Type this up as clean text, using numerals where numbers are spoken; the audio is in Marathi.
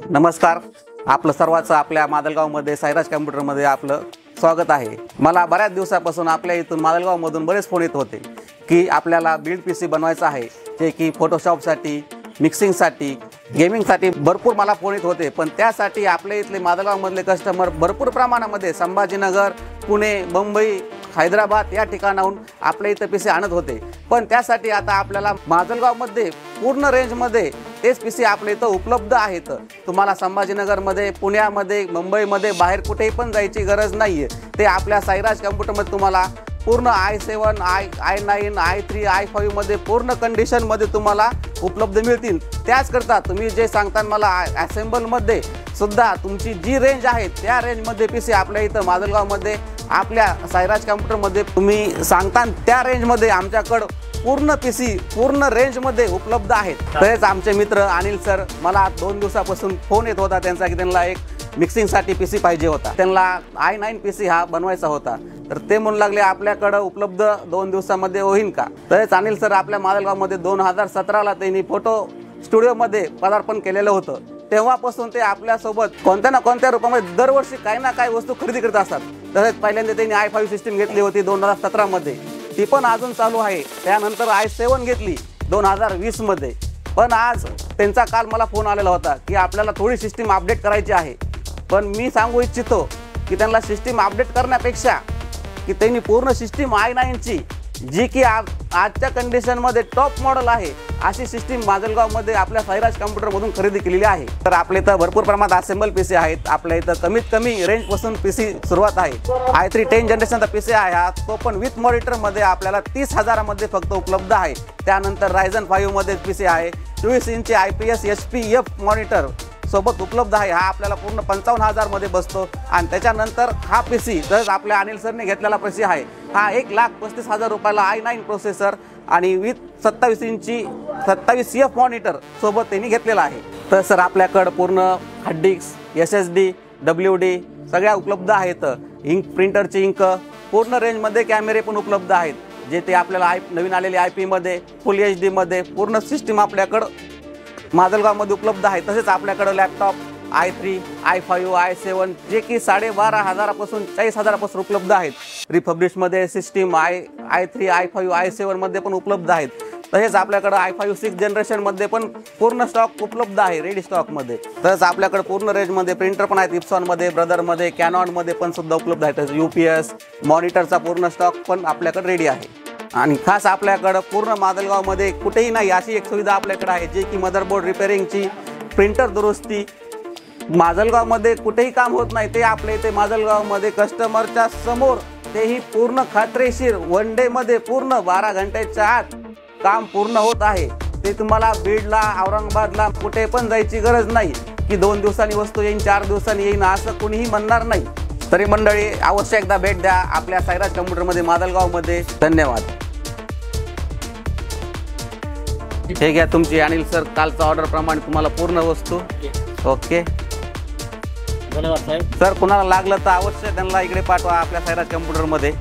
नमस्कार, आपलं सर्वांचं आपल्या मादलगावमध्ये साईराज कॉम्प्युटरमध्ये आपलं स्वागत आहे। मला बऱ्याच दिवसापासून आपल्या इथून मादलगावमधून बरेच फोन येत होते की आपल्याला बिल्ड पीसी बनवायचा आहे, जे की फोटोशॉपसाठी, मिक्सिंगसाठी, गेमिंगसाठी भरपूर मला फोन येत होते। पण त्यासाठी आपल्या इथले मादलगावमधले कस्टमर भरपूर प्रमाणामध्ये संभाजीनगर, पुणे, मुंबई, हैदराबाद या ठिकाणाहून आपल्या इथं पीसी आणत होते। पण त्यासाठी आता आपल्याला मादलगावमध्ये पूर्ण रेंजमध्ये तेच पीसी आपल्या इथं उपलब्ध आहेत। तुम्हाला संभाजीनगरमध्ये, पुण्यामध्ये, मुंबईमध्ये बाहेर कुठेही पण जायची गरज नाही आहे। ते आपल्या साईराज कॉम्प्युटरमध्ये तुम्हाला पूर्ण i7, i9, i3, i5 मध्ये पूर्ण कंडिशनमध्ये तुम्हाला उपलब्ध मिळतील। त्याचकरता तुम्ही जे सांगता मला असेंबलमध्ये सुद्धा तुमची जी रेंज आहे त्या रेंजमध्ये पीसी आपल्या इथं मादलगावमध्ये आपल्या साईराज कॉम्प्युटरमध्ये तुम्ही सांगता त्या रेंजमध्ये आमच्याकडं पूर्ण पीसी पूर्ण रेंजमध्ये उपलब्ध आहेत। तसेच आमचे मित्र अनिल सर मला 2 दिवसापासून फोन येत होता त्यांचा की त्यांना एक मिक्सिंगसाठी पीसी पाहिजे होता। त्यांना i9 पीसी हा बनवायचा होता, तर ते म्हणू लागले आपल्याकडे उपलब्ध 2 दिवसामध्ये होईल का। तसेच अनिल सर आपल्या मादलगावमध्ये 2017ला त्यांनी फोटो स्टुडिओमध्ये पदार्पण केलेलं होतं। तेव्हापासून ते आपल्यासोबत कोणत्या ना कोणत्या रूपामध्ये दरवर्षी काही ना काही वस्तू खरेदी करत असतात। तसेच पहिल्यांदा त्यांनी i5 सिस्टीम घेतली होती 2017मध्ये, ती पण अजून चालू आहे। त्यानंतर i7 घेतली 2020 मध्ये। पण आज त्यांचा काल मला फोन आलेला होता की आपल्याला थोडी सिस्टीम अपडेट करायची आहे। पण मी सांगू इच्छितो की त्यांना सिस्टीम अपडेट करण्यापेक्षा की त्यांनी पूर्ण सिस्टीम i9 ची जी की आजच्या कंडिशनमध्ये टॉप मॉडेल आहे अशी सिस्टीम मादलगावमध्ये आपल्या साईराज कॉम्प्युटरमधून खरेदी केलेली आहे। तर आपल्या इथं भरपूर प्रमाणात असेंबल पीसी आहेत। आपल्या इथं कमीत कमी रेंजपासून पीसी सुरुवात आहे। i3 10 जनरेशनचा पीसी आहे हा, तो पण विथ मॉनिटरमध्ये आपल्याला 30,000 मध्ये फक्त उपलब्ध आहे। त्यानंतर Ryzen 5 मध्ये पीसी आहे, 24 इंच IPS HPF मॉनिटर सोबत उपलब्ध आहे। हा आपल्याला पूर्ण 55,000 मध्ये बसतो। आणि त्याच्यानंतर हा पीसी जर आपल्या अनिल सरने घेतलेला पीसी आहे हा 1,35,000 रुपयाला i9 प्रोसेसर आणि विथ 27 इंची 27F मॉनिटर सोबत त्यांनी घेतलेला आहे। तर सर आपल्याकडे पूर्ण हार्ड डिस्क, SSD, WD सगळ्या उपलब्ध आहेत। इंक प्रिंटरची इंक पूर्ण रेंजमध्ये, कॅमेरे पण उपलब्ध आहेत, जे ते आपल्याला नवीन आलेले IP मध्ये, फुल HD मध्ये पूर्ण सिस्टीम आपल्याकडे मादलगावमध्ये उपलब्ध आहे। तसेच आपल्याकडे लॅपटॉप i3, i5, i7 जे की 12,500 पासून 40,000 पासून उपलब्ध आहेत। रिफर्बिशमध्ये सिस्टीम i3, i5, i7 मध्ये पण उपलब्ध आहेत। तसेच आपल्याकडे i5 6 जनरेशन मध्ये पण पूर्ण स्टॉक उपलब्ध आहे, रेडी स्टॉक मध्ये। तसेच आपल्याकडे पूर्ण रेंज मध्ये प्रिंटर पण आहेत, इप्सॉन मध्ये, ब्रदर मध्ये, कॅनॉन मध्ये पण सुद्धा उपलब्ध आहेत। UPS मॉनिटरचा पूर्ण स्टॉक पण आपल्याकडे रेडी आहे। आणि खास आपल्याकडे पूर्ण मादलगावमध्ये कुठेही नाही अशी एक सुविधा आपल्याकडे आहे, जे की मदरबोर्ड रिपेअरिंगची, प्रिंटर दुरुस्ती। मादलगावमध्ये कुठेही काम होत नाही ते आपल्या इथे मादलगावमध्ये कस्टमरच्या समोर, तेही पूर्ण खात्रीशीर 1 डे मध्ये पूर्ण 12 घंट्याच्या आत काम पूर्ण होत आहे। ते तुम्हाला बीडला, औरंगाबादला कुठे पण जायची गरज नाही की 2 दिवसांनी वस्तू येईल, 4 दिवसांनी येईल असं कुणीही म्हणणार नाही। तरी मंडळी अवश्य एकदा भेट द्या आपल्या साईराज कॉम्प्युटरमध्ये मादलगावमध्ये। धन्यवाद। हे घ्या तुमची अनिल सर कालचा ऑर्डर प्रमाणे तुम्हाला पूर्ण वस्तू। ओके, धन्यवाद साहेब। सर कुणाला लागलं तर अवश्य त्यांना इकडे पाठवा आपल्या साईराज कॉम्प्युटरमध्ये।